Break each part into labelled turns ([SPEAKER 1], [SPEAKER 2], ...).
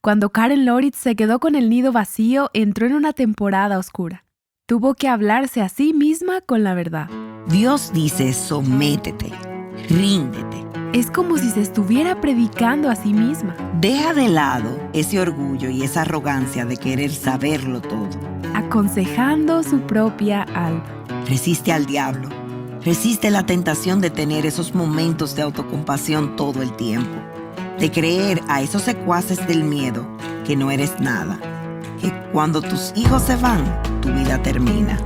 [SPEAKER 1] Cuando Karen Loritz se quedó con el nido vacío, entró en una temporada oscura. Tuvo que hablarse a sí misma con la verdad.
[SPEAKER 2] Dios dice: sométete, ríndete.
[SPEAKER 1] Es como si se estuviera predicando a sí misma.
[SPEAKER 2] Deja de lado ese orgullo y esa arrogancia de querer saberlo todo.
[SPEAKER 1] Aconsejando su propia alma.
[SPEAKER 2] Resiste al diablo. Resiste la tentación de tener esos momentos de autocompasión todo el tiempo. De creer a esos secuaces del miedo que no eres nada. Que cuando tus hijos se van, tu vida termina.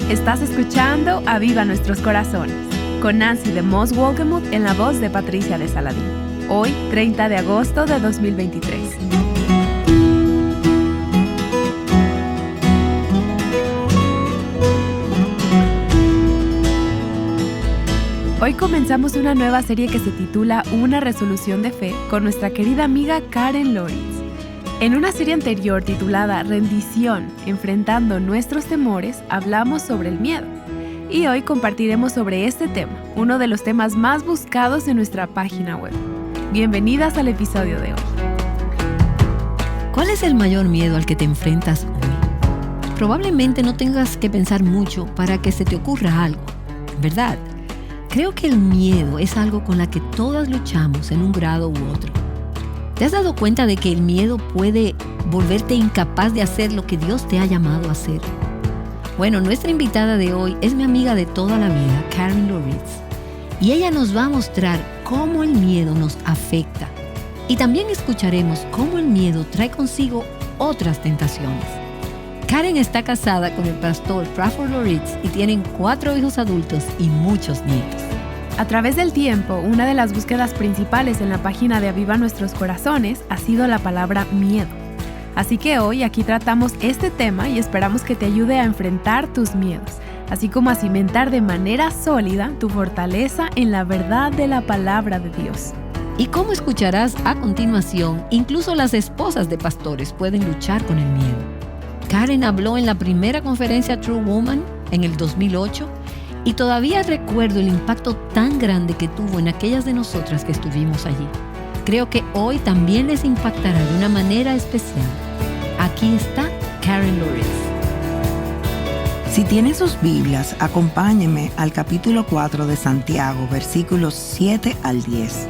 [SPEAKER 1] Estás escuchando Aviva Nuestros Corazones, con Nancy de Moss Wolgemuth en la voz de Patricia de Saladín. Hoy, 30 de agosto de 2023. Hoy comenzamos una nueva serie que se titula Una resolución de fe con nuestra querida amiga Karen Loritz. En una serie anterior titulada Rendición, enfrentando nuestros temores, hablamos sobre el miedo. Y hoy compartiremos sobre este tema, uno de los temas más buscados en nuestra página web. Bienvenidas al episodio de hoy.
[SPEAKER 3] ¿Cuál es el mayor miedo al que te enfrentas hoy? Probablemente no tengas que pensar mucho para que se te ocurra algo, ¿verdad? Creo que el miedo es algo con la que todas luchamos en un grado u otro. ¿Te has dado cuenta de que el miedo puede volverte incapaz de hacer lo que Dios te ha llamado a hacer? Bueno, nuestra invitada de hoy es mi amiga de toda la vida, Karen Loritz. Y ella nos va a mostrar cómo el miedo nos afecta. Y también escucharemos cómo el miedo trae consigo otras tentaciones. Karen está casada con el pastor Crawford Loritz y tienen 4 hijos adultos y muchos nietos.
[SPEAKER 1] A través del tiempo, una de las búsquedas principales en la página de Aviva Nuestros Corazones ha sido la palabra miedo. Así que hoy aquí tratamos este tema y esperamos que te ayude a enfrentar tus miedos, así como a cimentar de manera sólida tu fortaleza en la verdad de la palabra de Dios.
[SPEAKER 3] Y como escucharás a continuación, incluso las esposas de pastores pueden luchar con el miedo. Karen habló en la primera conferencia True Woman en el 2008 y todavía recuerdo el impacto tan grande que tuvo en aquellas de nosotras que estuvimos allí. Creo que hoy también les impactará de una manera especial. Aquí está Karen Loritz.
[SPEAKER 2] Si tienen sus Biblias, acompáñenme al capítulo 4 de Santiago, versículos 7 al 10.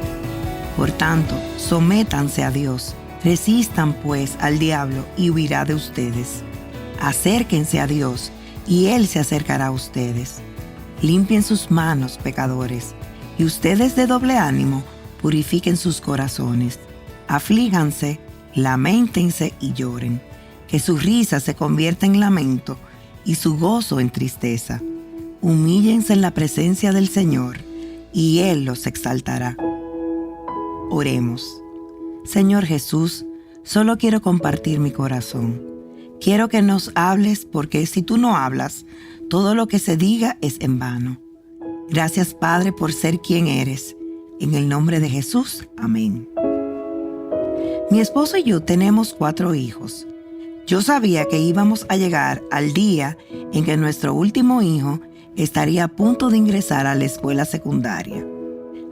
[SPEAKER 2] Por tanto, sométanse a Dios, resistan pues al diablo y huirá de ustedes. Acérquense a Dios y Él se acercará a ustedes. Limpien sus manos, pecadores, y ustedes de doble ánimo, purifiquen sus corazones. Aflíjanse, lamentense y lloren, que su risa se convierta en lamento y su gozo en tristeza. Humíllense en la presencia del Señor, y Él los exaltará. Oremos. Señor Jesús, solo quiero compartir mi corazón. Quiero que nos hables, porque si tú no hablas, todo lo que se diga es en vano. Gracias, Padre, por ser quien eres. En el nombre de Jesús, amén. Mi esposo y yo tenemos 4 hijos. Yo sabía que íbamos a llegar al día en que nuestro último hijo estaría a punto de ingresar a la escuela secundaria.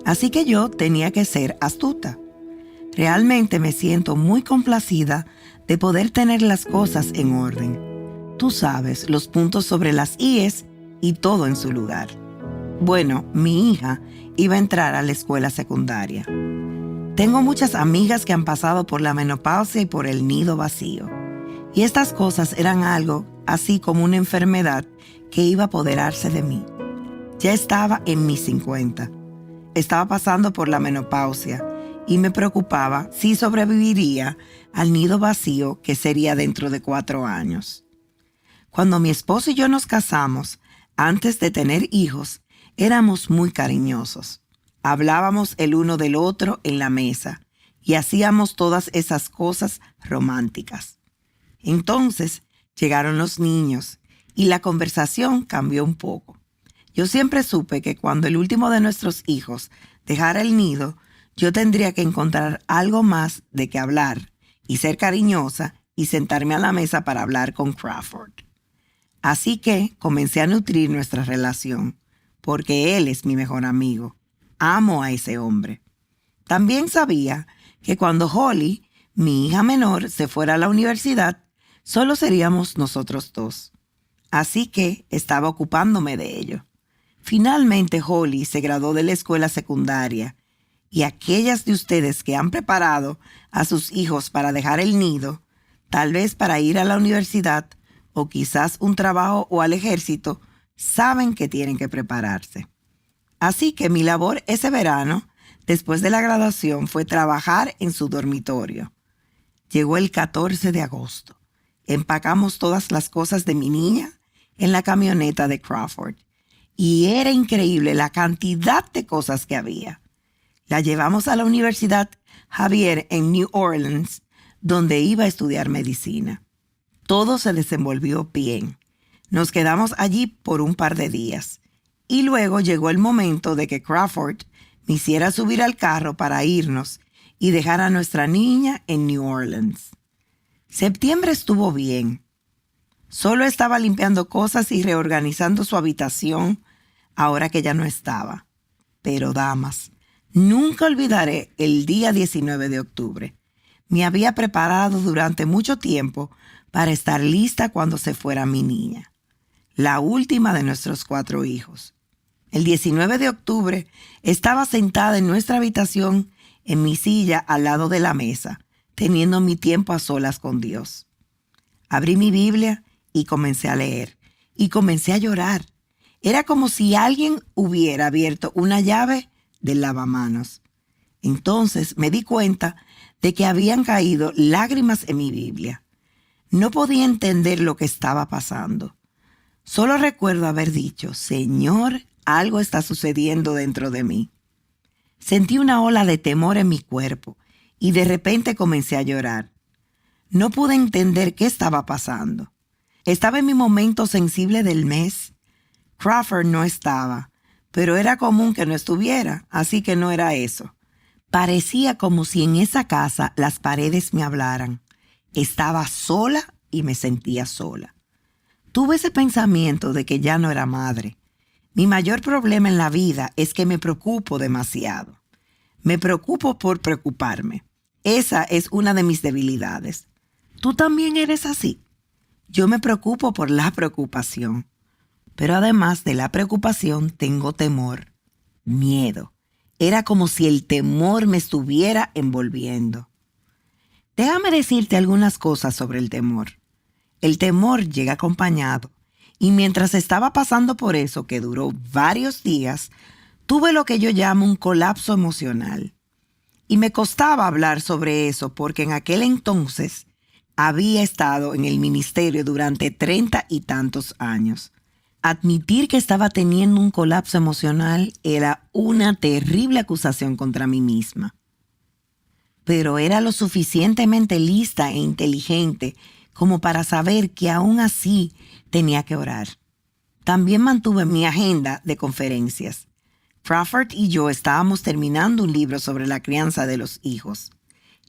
[SPEAKER 2] Así que yo tenía que ser astuta. Realmente me siento muy complacida de poder tener las cosas en orden. Tú sabes, los puntos sobre las íes y todo en su lugar. Bueno, mi hija iba a entrar a la escuela secundaria. Tengo muchas amigas que han pasado por la menopausia y por el nido vacío. Y estas cosas eran algo así como una enfermedad que iba a apoderarse de mí. Ya estaba en mis 50. Estaba pasando por la menopausia y me preocupaba si sobreviviría al nido vacío que sería dentro de 4 años. Cuando mi esposo y yo nos casamos, antes de tener hijos, éramos muy cariñosos. Hablábamos el uno del otro en la mesa y hacíamos todas esas cosas románticas. Entonces llegaron los niños y la conversación cambió un poco. Yo siempre supe que cuando el último de nuestros hijos dejara el nido, yo tendría que encontrar algo más de qué hablar y ser cariñosa y sentarme a la mesa para hablar con Crawford. Así que comencé a nutrir nuestra relación, porque él es mi mejor amigo. Amo a ese hombre. También sabía que cuando Holly, mi hija menor, se fuera a la universidad, solo seríamos nosotros dos. Así que estaba ocupándome de ello. Finalmente Holly se graduó de la escuela secundaria y aquellas de ustedes que han preparado a sus hijos para dejar el nido, tal vez para ir a la universidad o quizás un trabajo o al ejército, saben que tienen que prepararse. Así que mi labor ese verano, después de la graduación, fue trabajar en su dormitorio. Llegó el 14 de agosto. Empacamos todas las cosas de mi niña en la camioneta de Crawford. Y era increíble la cantidad de cosas que había. La llevamos a la Universidad Xavier en New Orleans, donde iba a estudiar medicina. Todo se desenvolvió bien. Nos quedamos allí por un par de días. Y luego llegó el momento de que Crawford me hiciera subir al carro para irnos y dejar a nuestra niña en New Orleans. Septiembre estuvo bien. Solo estaba limpiando cosas y reorganizando su habitación ahora que ya no estaba. Pero, damas, nunca olvidaré el día 19 de octubre. Me había preparado durante mucho tiempo para estar lista cuando se fuera mi niña, la última de nuestros 4 hijos. El 19 de octubre estaba sentada en nuestra habitación en mi silla al lado de la mesa, teniendo mi tiempo a solas con Dios. Abrí mi Biblia y comencé a leer. Y comencé a llorar. Era como si alguien hubiera abierto una llave del lavamanos. Entonces me di cuenta de que habían caído lágrimas en mi Biblia. No podía entender lo que estaba pasando. Solo recuerdo haber dicho: Señor, algo está sucediendo dentro de mí. Sentí una ola de temor en mi cuerpo y de repente comencé a llorar. No pude entender qué estaba pasando. Estaba en mi momento sensible del mes. Crawford no estaba, pero era común que no estuviera, así que no era eso. Parecía como si en esa casa las paredes me hablaran. Estaba sola y me sentía sola. Tuve ese pensamiento de que ya no era madre. Mi mayor problema en la vida es que me preocupo demasiado. Me preocupo por preocuparme. Esa es una de mis debilidades. ¿Tú también eres así? Yo me preocupo por la preocupación. Pero además de la preocupación, tengo temor, miedo. Era como si el temor me estuviera envolviendo. Déjame decirte algunas cosas sobre el temor. El temor llega acompañado. Y mientras estaba pasando por eso, que duró varios días, tuve lo que yo llamo un colapso emocional. Y me costaba hablar sobre eso porque en aquel entonces había estado en el ministerio durante 30 y tantos años. Admitir que estaba teniendo un colapso emocional era una terrible acusación contra mí misma. Pero era lo suficientemente lista e inteligente como para saber que aún así tenía que orar. También mantuve mi agenda de conferencias. Crawford y yo estábamos terminando un libro sobre la crianza de los hijos.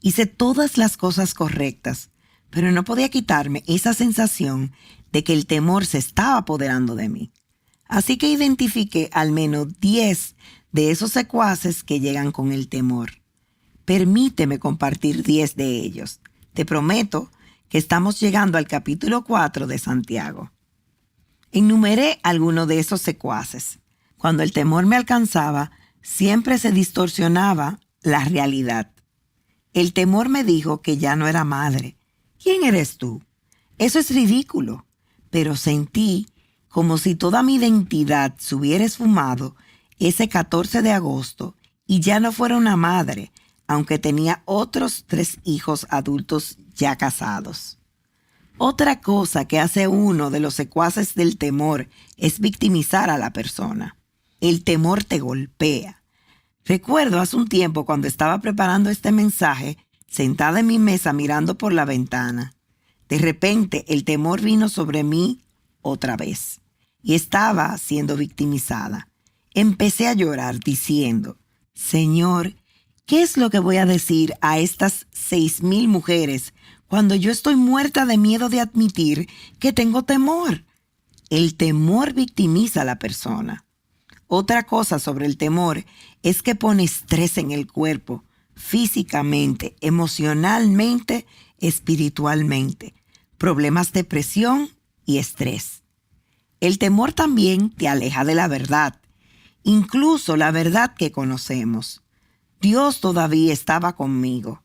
[SPEAKER 2] Hice todas las cosas correctas, pero no podía quitarme esa sensación de que el temor se estaba apoderando de mí. Así que identifiqué al menos 10 de esos secuaces que llegan con el temor. Permíteme compartir 10 de ellos. Te prometo que estamos llegando al capítulo 4 de Santiago. Enumeré algunos de esos secuaces. Cuando el temor me alcanzaba, siempre se distorsionaba la realidad. El temor me dijo que ya no era madre. ¿Quién eres tú? Eso es ridículo. Pero sentí como si toda mi identidad se hubiera esfumado ese 14 de agosto y ya no fuera una madre, aunque tenía otros 3 hijos adultos ya casados. Otra cosa que hace uno de los secuaces del temor es victimizar a la persona. El temor te golpea. Recuerdo hace un tiempo cuando estaba preparando este mensaje, sentada en mi mesa mirando por la ventana. De repente el temor vino sobre mí otra vez y estaba siendo victimizada. Empecé a llorar diciendo: Señor, ¿qué es lo que voy a decir a estas 6,000 mujeres cuando yo estoy muerta de miedo de admitir que tengo temor? El temor victimiza a la persona. Otra cosa sobre el temor es que pone estrés en el cuerpo, físicamente, emocionalmente, espiritualmente, problemas de presión y estrés. El temor también te aleja de la verdad, incluso la verdad que conocemos. Dios todavía estaba conmigo.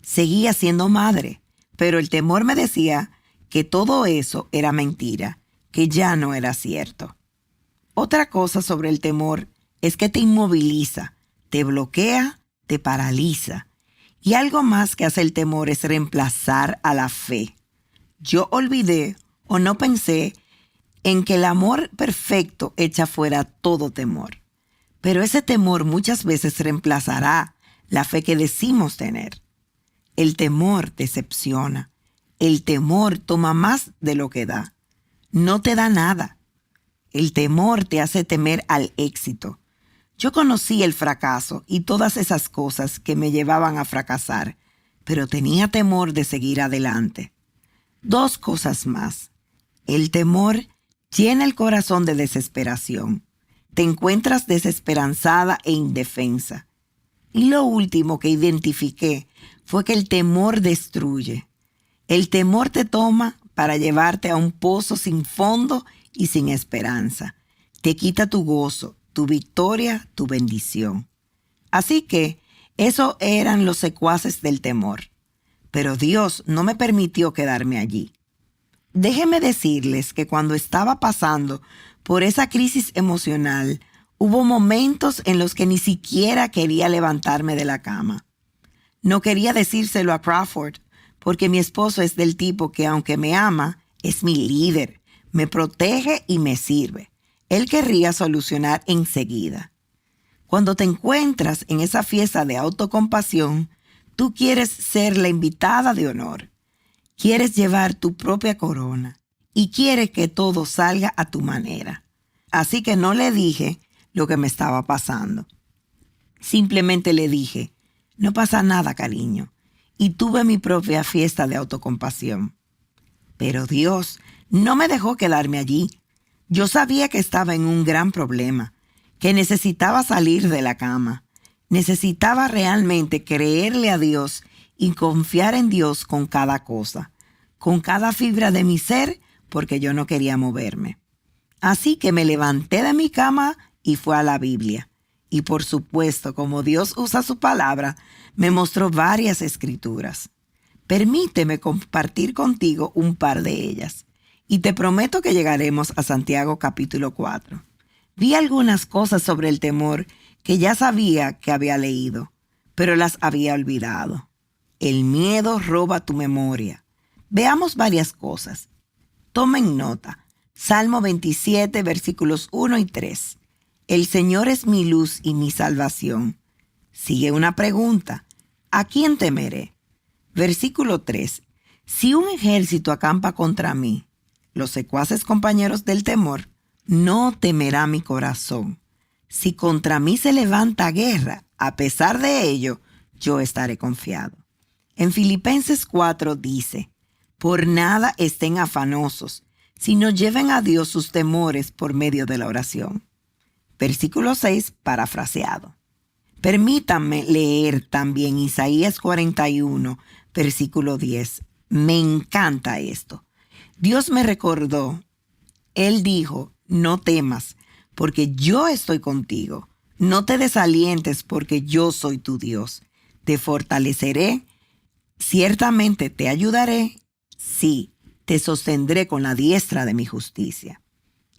[SPEAKER 2] Seguía siendo madre, pero el temor me decía que todo eso era mentira, que ya no era cierto. Otra cosa sobre el temor es que te inmoviliza, te bloquea, te paraliza. Y algo más que hace el temor es reemplazar a la fe. Yo olvidé o no pensé en que el amor perfecto echa fuera todo temor. Pero ese temor muchas veces reemplazará la fe que decimos tener. El temor decepciona. El temor toma más de lo que da. No te da nada. El temor te hace temer al éxito. Yo conocí el fracaso y todas esas cosas que me llevaban a fracasar, pero tenía temor de seguir adelante. 2 cosas más. El temor llena el corazón de desesperación. Te encuentras desesperanzada e indefensa. Y lo último que identifiqué fue que el temor destruye. El temor te toma para llevarte a un pozo sin fondo y sin esperanza. Te quita tu gozo, tu victoria, tu bendición. Así que esos eran los secuaces del temor. Pero Dios no me permitió quedarme allí. Déjenme decirles que cuando estaba pasando por esa crisis emocional, hubo momentos en los que ni siquiera quería levantarme de la cama. No quería decírselo a Crawford, porque mi esposo es del tipo que, aunque me ama, es mi líder, me protege y me sirve. Él querría solucionar enseguida. Cuando te encuentras en esa fiesta de autocompasión, tú quieres ser la invitada de honor. Quieres llevar tu propia corona y quieres que todo salga a tu manera. Así que no le dije lo que me estaba pasando. Simplemente le dije, no pasa nada, cariño. Y tuve mi propia fiesta de autocompasión. Pero Dios no me dejó quedarme allí. Yo sabía que estaba en un gran problema, que necesitaba salir de la cama. Necesitaba realmente creerle a Dios y confiar en Dios con cada cosa, con cada fibra de mi ser, porque yo no quería moverme. Así que me levanté de mi cama y fui a la Biblia. Y por supuesto, como Dios usa su palabra, me mostró varias escrituras. Permíteme compartir contigo un par de ellas. Y te prometo que llegaremos a Santiago capítulo 4. Vi algunas cosas sobre el temor que ya sabía que había leído, pero las había olvidado. El miedo roba tu memoria. Veamos varias cosas. Tomen nota. Salmo 27, versículos 1 y 3. El Señor es mi luz y mi salvación. Sigue una pregunta. ¿A quién temeré? Versículo 3. Si un ejército acampa contra mí, los secuaces compañeros del temor, no temerá mi corazón. Si contra mí se levanta guerra, a pesar de ello, yo estaré confiado. En Filipenses 4 dice, por nada estén afanosos, sino lleven a Dios sus temores por medio de la oración. Versículo 6, parafraseado. Permítanme leer también Isaías 41, versículo 10. Me encanta esto. Dios me recordó. Él dijo, no temas, porque yo estoy contigo. No te desalientes, porque yo soy tu Dios. Te fortaleceré. Ciertamente te ayudaré. Sí, te sostendré con la diestra de mi justicia.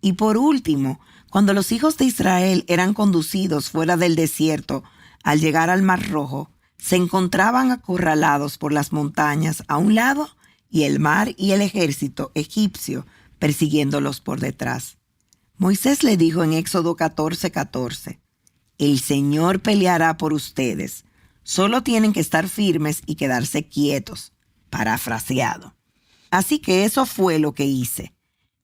[SPEAKER 2] Y por último, cuando los hijos de Israel eran conducidos fuera del desierto al llegar al Mar Rojo, se encontraban acorralados por las montañas a un lado y el mar y el ejército egipcio persiguiéndolos por detrás. Moisés le dijo en Éxodo 14:14, el Señor peleará por ustedes, solo tienen que estar firmes y quedarse quietos. Parafraseado. Así que eso fue lo que hice.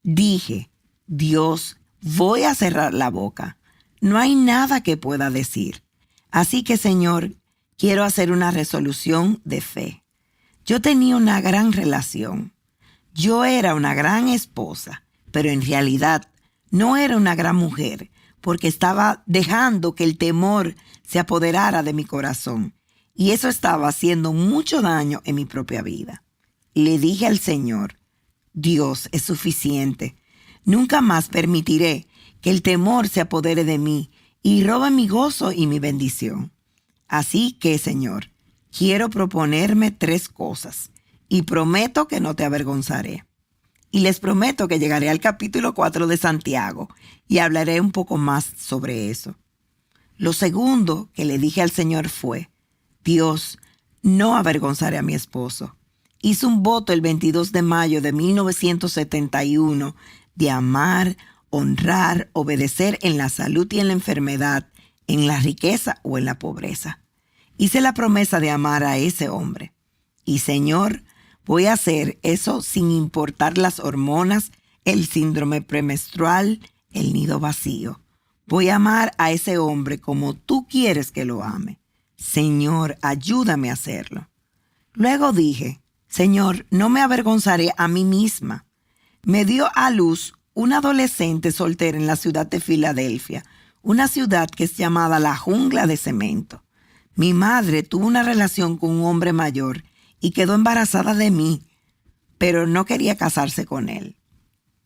[SPEAKER 2] Dije, Dios, voy a cerrar la boca. No hay nada que pueda decir. Así que, Señor, quiero hacer una resolución de fe. Yo tenía una gran relación. Yo era una gran esposa, pero en realidad no era una gran mujer, porque estaba dejando que el temor se apoderara de mi corazón. y eso estaba haciendo mucho daño en mi propia vida. Le dije al Señor, Dios es suficiente. Nunca más permitiré que el temor se apodere de mí y robe mi gozo y mi bendición. Así que, Señor, quiero proponerme 3 cosas y prometo que no te avergonzaré. Y les prometo que llegaré al capítulo 4 de Santiago y hablaré un poco más sobre eso. Lo segundo que le dije al Señor fue, Dios, no avergonzaré a mi esposo. Hice un voto el 22 de mayo de 1971 de amar, honrar, obedecer en la salud y en la enfermedad, en la riqueza o en la pobreza. Hice la promesa de amar a ese hombre. Y Señor, voy a hacer eso sin importar las hormonas, el síndrome premenstrual, el nido vacío. Voy a amar a ese hombre como tú quieres que lo ame. Señor, ayúdame a hacerlo. Luego dije, Señor, no me avergonzaré a mí misma. Me dio a luz una adolescente soltera en la ciudad de Filadelfia, una ciudad que es llamada la jungla de cemento. Mi madre tuvo una relación con un hombre mayor y quedó embarazada de mí, pero no quería casarse con él.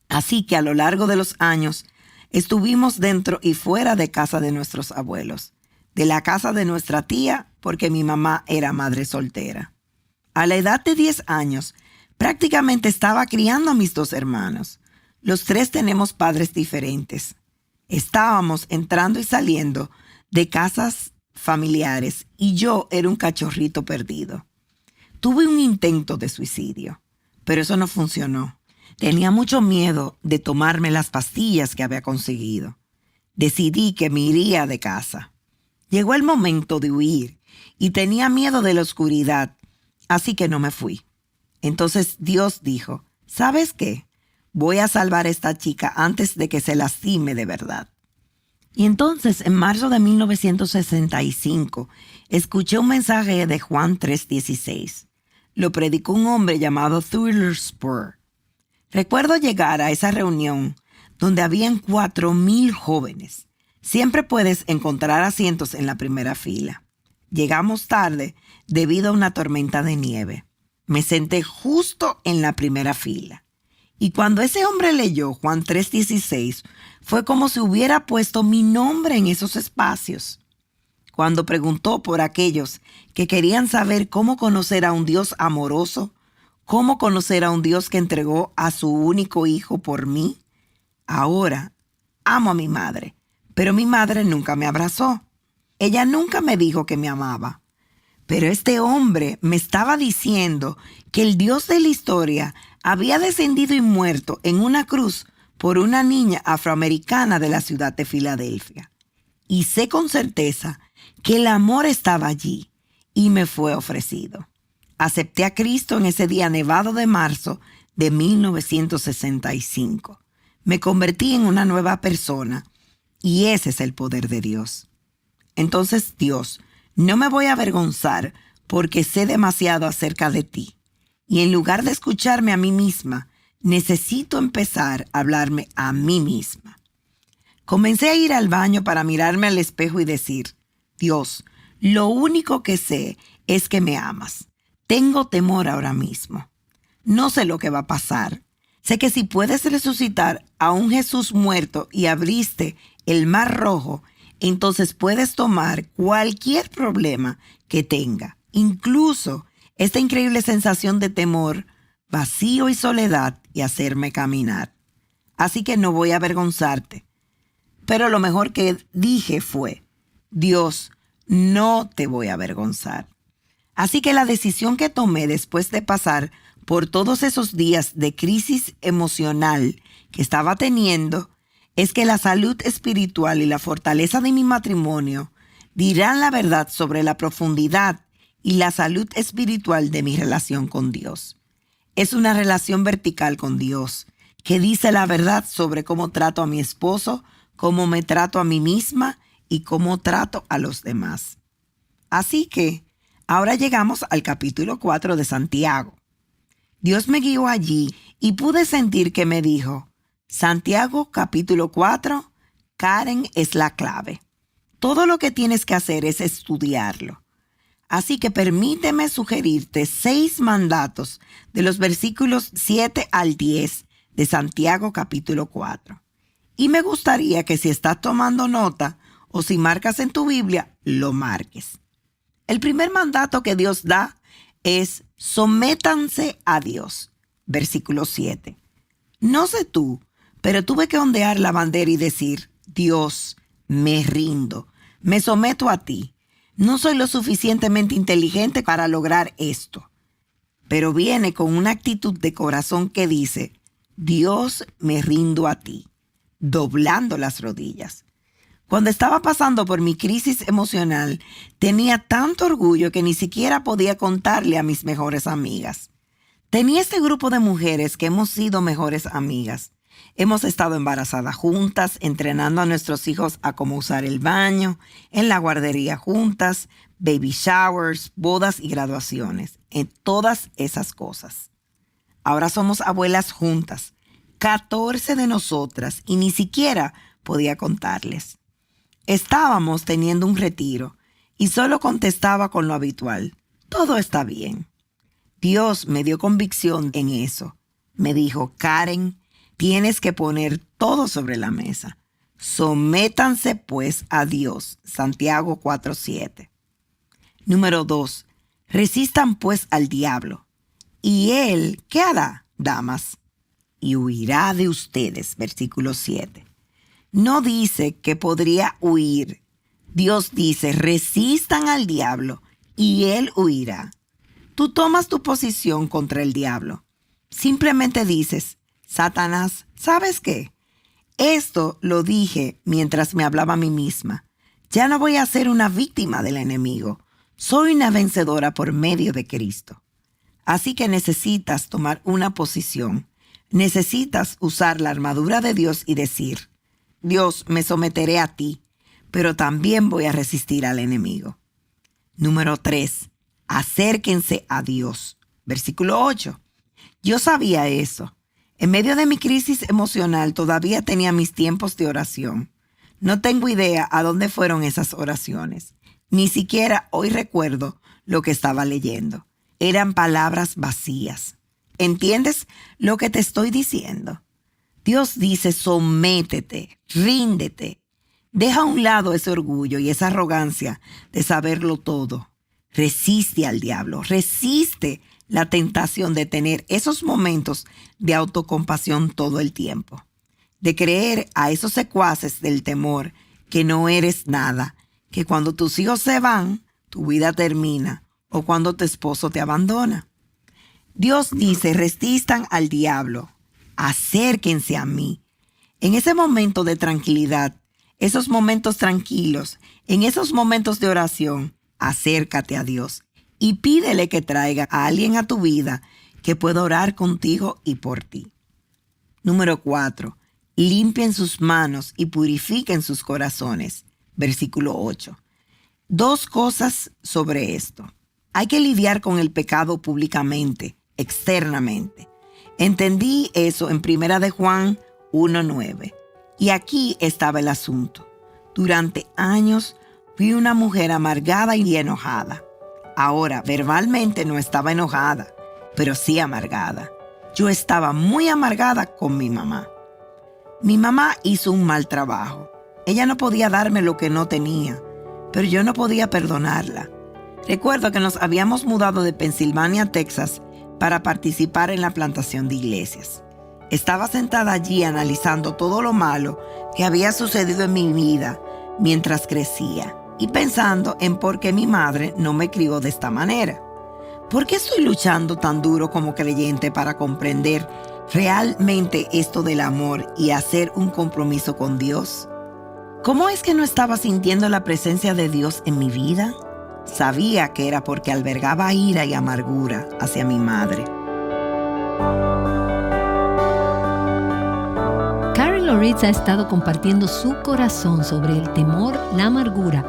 [SPEAKER 2] Así que a lo largo de los años estuvimos dentro y fuera de casa de nuestros abuelos, de la casa de nuestra tía, porque mi mamá era madre soltera. A la edad de 10 años, prácticamente estaba criando a mis 2 hermanos. Los 3 tenemos padres diferentes. Estábamos entrando y saliendo de casas familiares y yo era un cachorrito perdido. Tuve un intento de suicidio, pero eso no funcionó. Tenía mucho miedo de tomarme las pastillas que había conseguido. Decidí que me iría de casa. Llegó el momento de huir y tenía miedo de la oscuridad, así que no me fui. Entonces Dios dijo, ¿sabes qué? Voy a salvar a esta chica antes de que se lastime de verdad. Y entonces, en marzo de 1965, escuché un mensaje de Juan 3:16. Lo predicó un hombre llamado Thriller Spur. Recuerdo llegar a esa reunión donde habían 4,000 jóvenes. Siempre puedes encontrar asientos en la primera fila. Llegamos tarde debido a una tormenta de nieve. Me senté justo en la primera fila. Y cuando ese hombre leyó Juan 3:16, fue como si hubiera puesto mi nombre en esos espacios. Cuando preguntó por aquellos que querían saber cómo conocer a un Dios amoroso, cómo conocer a un Dios que entregó a su único hijo por mí, ahora amo a mi madre, pero mi madre nunca me abrazó. Ella nunca me dijo que me amaba. Pero este hombre me estaba diciendo que el Dios de la historia había descendido y muerto en una cruz por una niña afroamericana de la ciudad de Filadelfia. Y sé con certeza que el amor estaba allí y me fue ofrecido. Acepté a Cristo en ese día nevado de marzo de 1965. Me convertí en una nueva persona y ese es el poder de Dios. Entonces, Dios, no me voy a avergonzar porque sé demasiado acerca de ti. Y en lugar de escucharme a mí misma, necesito empezar a hablarme a mí misma. Comencé a ir al baño para mirarme al espejo y decir, Dios, lo único que sé es que me amas. Tengo temor ahora mismo. No sé lo que va a pasar. Sé que si puedes resucitar a un Jesús muerto y abriste el mar rojo, entonces puedes tomar cualquier problema que tenga, incluso esta increíble sensación de temor, vacío y soledad, y hacerme caminar. Así que no voy a avergonzarte. Pero lo mejor que dije fue, Dios, no te voy a avergonzar. Así que la decisión que tomé después de pasar por todos esos días de crisis emocional que estaba teniendo es que la salud espiritual y la fortaleza de mi matrimonio dirán la verdad sobre la profundidad y la salud espiritual de mi relación con Dios. Es una relación vertical con Dios que dice la verdad sobre cómo trato a mi esposo, cómo me trato a mí misma y cómo trato a los demás. Así que ahora llegamos al capítulo 4 de Santiago. Dios me guió allí y pude sentir que me dijo, Santiago capítulo 4, Karen es la clave. Todo lo que tienes que hacer es estudiarlo. Así que permíteme sugerirte 6 mandatos de los versículos 7 al 10 de Santiago capítulo 4. Y me gustaría que si estás tomando nota o si marcas en tu Biblia, lo marques. El primer mandato que Dios da es sométanse a Dios. Versículo 7. No sé tú, pero tuve que ondear la bandera y decir, Dios, me rindo, me someto a ti. No soy lo suficientemente inteligente para lograr esto. Pero viene con una actitud de corazón que dice, Dios, me rindo a ti, doblando las rodillas. Cuando estaba pasando por mi crisis emocional, tenía tanto orgullo que ni siquiera podía contarle a mis mejores amigas. Tenía este grupo de mujeres que hemos sido mejores amigas. Hemos estado embarazadas juntas, entrenando a nuestros hijos a cómo usar el baño, en la guardería juntas, baby showers, bodas y graduaciones, en todas esas cosas. Ahora somos abuelas juntas, 14 de nosotras, y ni siquiera podía contarles. Estábamos teniendo un retiro y solo contestaba con lo habitual, todo está bien. Dios me dio convicción en eso. Me dijo, Karen, tienes que poner todo sobre la mesa. Sométanse pues a Dios. Santiago 4:7. Número 2. Resistan pues al diablo. ¿Y él qué hará, damas? Y huirá de ustedes. Versículo 7. No dice que podría huir. Dios dice, resistan al diablo y él huirá. Tú tomas tu posición contra el diablo. Simplemente dices, Satanás, ¿sabes qué? Esto lo dije mientras me hablaba a mí misma. Ya no voy a ser una víctima del enemigo. Soy una vencedora por medio de Cristo. Así que necesitas tomar una posición. Necesitas usar la armadura de Dios y decir, Dios, me someteré a ti, pero también voy a resistir al enemigo. Número 3. Acérquense a Dios. Versículo 8. Yo sabía eso. En medio de mi crisis emocional todavía tenía mis tiempos de oración. No tengo idea a dónde fueron esas oraciones. Ni siquiera hoy recuerdo lo que estaba leyendo. Eran palabras vacías. ¿Entiendes lo que te estoy diciendo? Dios dice, sométete, ríndete. Deja a un lado ese orgullo y esa arrogancia de saberlo todo. Resiste al diablo, resiste la tentación de tener esos momentos de autocompasión todo el tiempo. De creer a esos secuaces del temor que no eres nada, que cuando tus hijos se van, tu vida termina, o cuando tu esposo te abandona. Dios dice, resistan al diablo, acérquense a mí. En ese momento de tranquilidad, esos momentos tranquilos, en esos momentos de oración, acércate a Dios y pídele que traiga a alguien a tu vida que pueda orar contigo y por ti. Número 4. Limpien sus manos y purifiquen sus corazones. Versículo 8. 2 cosas sobre esto. Hay que lidiar con el pecado públicamente, externamente. Entendí eso en 1 de Juan 1:9. Y aquí estaba el asunto. Durante años fui una mujer amargada y enojada. Ahora, verbalmente no estaba enojada, pero sí amargada. Yo estaba muy amargada con mi mamá. Mi mamá hizo un mal trabajo. Ella no podía darme lo que no tenía, pero yo no podía perdonarla. Recuerdo que nos habíamos mudado de Pensilvania a Texas para participar en la plantación de iglesias. Estaba sentada allí analizando todo lo malo que había sucedido en mi vida mientras crecía y pensando en por qué mi madre no me crió de esta manera. ¿Por qué estoy luchando tan duro como creyente para comprender realmente esto del amor y hacer un compromiso con Dios? ¿Cómo es que no estaba sintiendo la presencia de Dios en mi vida? Sabía que era porque albergaba ira y amargura hacia mi madre.
[SPEAKER 3] Karen Loritz ha estado compartiendo su corazón sobre el temor, la amargura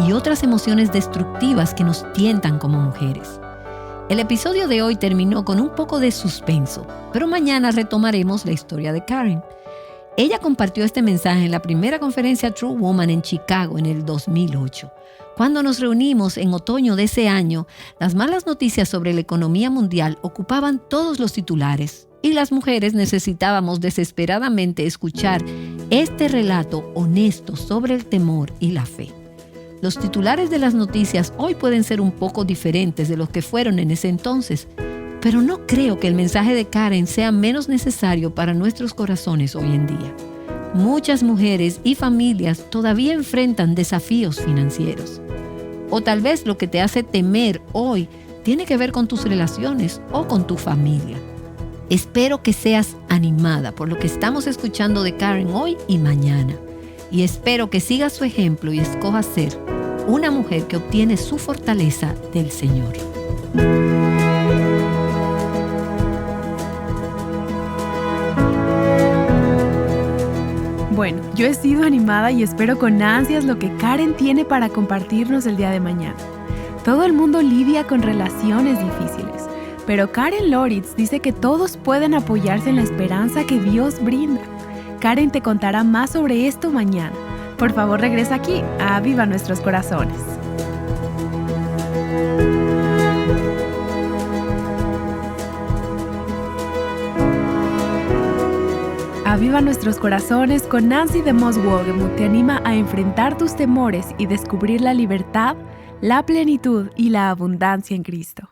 [SPEAKER 3] y otras emociones destructivas que nos tientan como mujeres. El episodio de hoy terminó con un poco de suspenso, pero mañana retomaremos la historia de Karen. Ella compartió este mensaje en la primera conferencia True Woman en Chicago en el 2008. Cuando nos reunimos en otoño de ese año, las malas noticias sobre la economía mundial ocupaban todos los titulares y las mujeres necesitábamos desesperadamente escuchar este relato honesto sobre el temor y la fe. Los titulares de las noticias hoy pueden ser un poco diferentes de los que fueron en ese entonces, pero no creo que el mensaje de Karen sea menos necesario para nuestros corazones hoy en día. Muchas mujeres y familias todavía enfrentan desafíos financieros. O tal vez lo que te hace temer hoy tiene que ver con tus relaciones o con tu familia. Espero que seas animada por lo que estamos escuchando de Karen hoy y mañana. Y espero que sigas su ejemplo y escojas ser una mujer que obtiene su fortaleza del Señor.
[SPEAKER 1] Bueno, yo he sido animada y espero con ansias lo que Karen tiene para compartirnos el día de mañana. Todo el mundo lidia con relaciones difíciles, pero Karen Loritz dice que todos pueden apoyarse en la esperanza que Dios brinda. Karen te contará más sobre esto mañana. Por favor, regresa aquí a Aviva Nuestros Corazones. Aviva Nuestros Corazones con Nancy DeMoss Wolgemuth te anima a enfrentar tus temores y descubrir la libertad, la plenitud y la abundancia en Cristo.